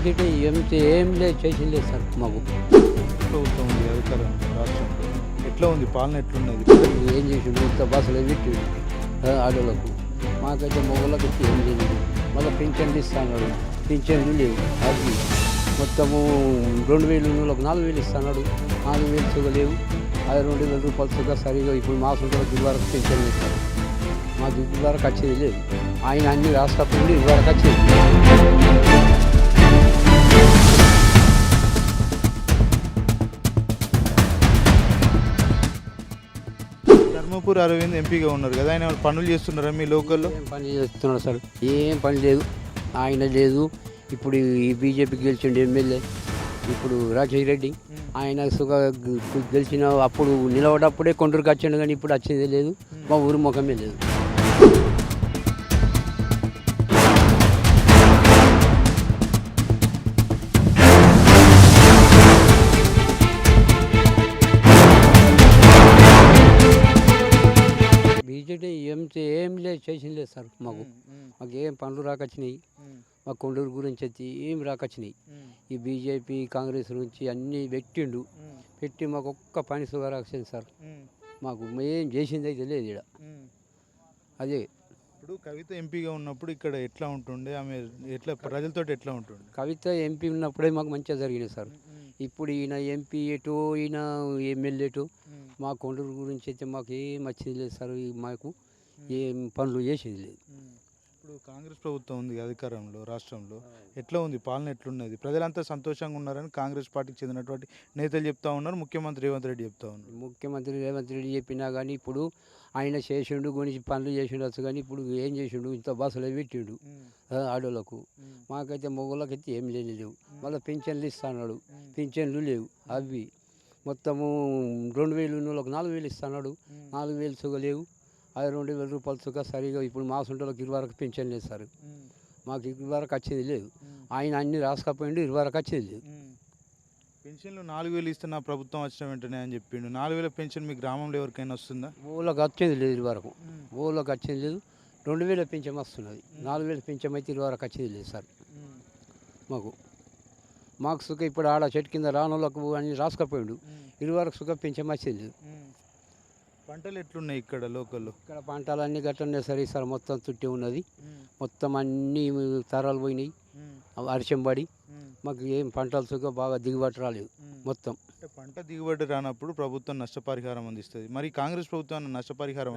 BJP ఏం లేదు చేసింది లేదు సార్ మాకు. ప్రభుత్వం ఉంది అధికారం రాష్ట్రంలో. ఎట్లా ఉంది పాలన, ఎట్లున్నది? ఏం చేసిండు ఇంత బస్సులు పెట్టిండు ఆడోళ్ళకు. మాకైతే మొగళ్ళకి వచ్చి ఏం చేయలేదు. మళ్ళీ పింఛన్లు ఇస్తున్నాడు, పింఛన్లు లేవు. అది మొత్తము 2000 వాళ్ళకి 4000 ఇస్తున్నాడు, 4000 సుగలేవు. అది 2000 రూపాయలు సుగా సరిగా ఇప్పుడు మాసం కూడా దిగు వరకు పింఛన్లు ఇస్తారు. మా దిగు వరకు వచ్చేది లేదు. ఆయన అన్ని రాష్ట్రపతి ఇది వరకు వచ్చేది. ధర్మపురి అరవింద్ ఎంపీగా ఉన్నారు కదా, ఆయన పనులు చేస్తున్నారా మీ లోకల్లో? ఏం పని చేస్తున్నాడు సార్? ఏం పని లేదు, ఆయన లేదు. ఇప్పుడు ఈ బీజేపీ గెలిచిండు ఎమ్మెల్యే ఇప్పుడు రాజశేఖర రెడ్డి. ఆయన గెలిచిన అప్పుడు నిలబడప్పుడే కొండూరుకి వచ్చాడు, కానీ ఇప్పుడు వచ్చేది లేదు. మా ఊరి ముఖమే లేదు. బీజేపీ ఏం లేదు చేసింది లేదు సార్ మాకు. మాకు ఏం పనులు రాకొచ్చినాయి. మా కొండూరు గురించి వచ్చి ఏం రాకొచ్చినాయి. ఈ బీజేపీ కాంగ్రెస్ నుంచి అన్నీ పెట్టి మాకు ఒక్క పని సుగారు వచ్చింది సార్. మాకు ఏం చేసింది అయితే లేదు ఇక్కడ. అదే ఇప్పుడు కవిత ఎంపీగా ఉన్నప్పుడు ఇక్కడ ఎట్లా ఉంటుండే, ఆమె ఎట్లా ప్రజలతో ఎట్లా ఉంటుండే? కవిత ఎంపీ ఉన్నప్పుడే మాకు మంచిగా జరిగినాయి సార్. ఇప్పుడు ఈయన ఎంపీ ఎటు, ఈయన ఎమ్మెల్యే ఎటు. మా కొండూరు గురించి అయితే మాకు ఏం వచ్చింది లేదు సార్. మాకు ఏం పనులు చేసేది లేదు. ఇప్పుడు కాంగ్రెస్ ప్రభుత్వం ఉంది అధికారంలో రాష్ట్రంలో. ఎట్లా ఉంది పాలన, ఎట్లున్నది? ప్రజలంతా సంతోషంగా ఉన్నారని కాంగ్రెస్ పార్టీకి చెందినటువంటి నేతలు చెప్తా ఉన్నారు, ముఖ్యమంత్రి రేవంత్ రెడ్డి చెప్తా ఉన్నారు. ముఖ్యమంత్రి రేవంత్ రెడ్డి చెప్పినా కానీ ఇప్పుడు ఆయన చేసిండు, గురించి పనులు చేసిండొచ్చు, కానీ ఇప్పుడు ఏం చేసిండు ఇంత బస్సులు పెట్టిండు ఆడోళ్ళకు. మాకైతే మొగళ్ళకి అయితే ఏం లేవు. మళ్ళీ పింఛన్లు ఇస్తున్నాడు, పింఛన్లు లేవు. అవి మొత్తము 2000 వాళ్ళకి 4000 ఇస్తున్నాడు, 4000 సుగలేవు. అది 2000 రూపాయలు సుగా సరిగా ఇప్పుడు మాసంటోళ్ళకి 20 వరకు పింఛన్లు ఇస్తారు. మాకు 20 వరకు వచ్చేది లేదు. ఆయన అన్ని రాసుకపోయిండు, 20 వరకు వచ్చేది లేదు. పెన్షన్లు 4000 ఇస్తున్న ప్రభుత్వం వచ్చిన వెంటనే అని చెప్పిండు. 4000 పెన్షన్ మీ గ్రామంలో ఎవరికైనా వస్తుందా? ఊళ్ళోకి వచ్చేది లేదు 20 వరకు. ఊళ్ళోకి వచ్చేది లేదు. 2000 పెంచం వస్తున్నది. 4000 పెంచం అయితే 20 వరకు వచ్చేది లేదు సార్ మాకు సుఖ. ఇప్పుడు ఆడ చెట్టు కింద రానోళ్ళకు అన్ని రాసుకపోయిండు, 20 వరకు సుఖ పెంచం వచ్చేది లేదు. పంటలు ఎట్లున్నాయి ఇక్కడ లోకల్లో? ఇక్కడ పంటలన్నీ గట్లనే సరే సార్. మొత్తం చుట్టి ఉన్నది, మొత్తం అన్నీ తరాలు పోయినాయి, వర్షం పడి. మాకు ఏం పంటలు సుఖ బాగా దిగుబడి రాలేదు మొత్తం. పంట దిగుబడి రానప్పుడు ప్రభుత్వం నష్టపరిహారం అందిస్తుంది. మరి కాంగ్రెస్ ప్రభుత్వం నష్టపరిహారం